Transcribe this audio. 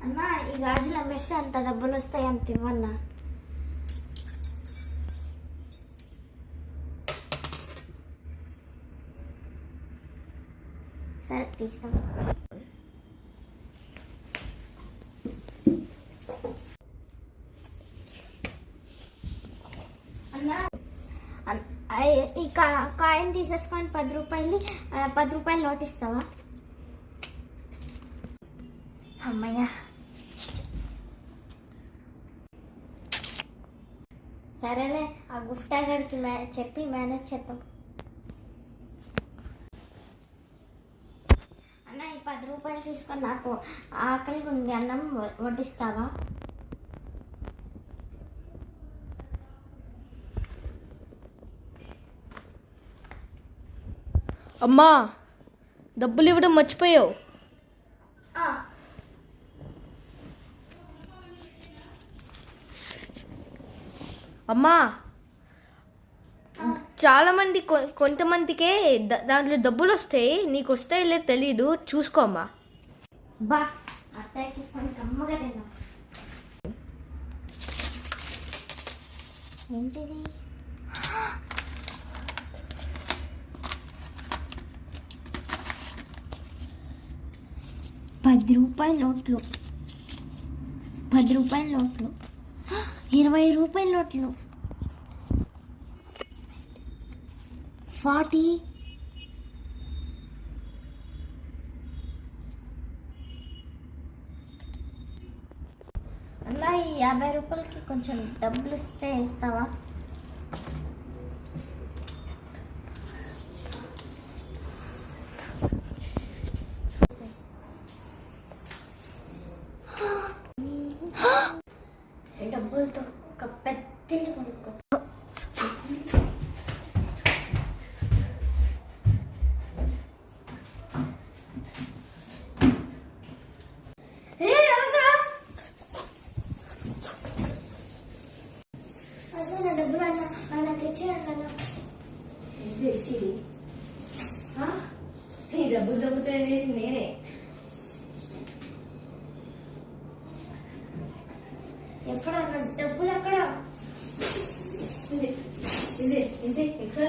అన్నా ఈ గాజులు అమ్మేస్తే అంత డబ్బులు వస్తాయి, అంత ఇవ్వన్నా. సరే తీసుకో. అన్నా ఈ కాయిన్ తీసేసుకొని 10 రూపాయలు నోట్ ఇస్తావా? అమ్మయ్య, సరేలే. ఆ గుఫ్టా గారికి చెప్పి మేనేజ్ చేద్దాం. అన్న ఈ 10 రూపాయలు తీసుకొని నాకు ఆకలిగా ఉంది, అన్నం వడ్డిస్తావా? అమ్మా, డబ్బులు ఇవ్వడం మర్చిపోయావు. అమ్మా, చాలా మంది కొంతమందికే దాంట్లో డబ్బులు వస్తాయి, నీకు వస్తాయి లేదు తెలీదు, చూసుకో అమ్మా. బా అత్తయ్య తీసుకొని కమ్మగా తిన్నా. ఏంటిది? ₹10 నోట్లు, 10 రూపాయల నోట్లు, 20 రూపాయల నోట్లు, 40. అలా ఈ 50 రూపాయలకి కొంచెం డబ్బులు ఇస్తావా? డబ్బులతో ఒక పెద్ద ఇల్లు కొనుక్కో. డబ్బులు అన్న నాకు ఇచ్చేయాలన్నా. ఈ డబ్బులు దొబ్బుతాయి నేనే. ఎక్కడ డబ్బులు ఎక్కడ? ఇది ఎక్స్ట్రా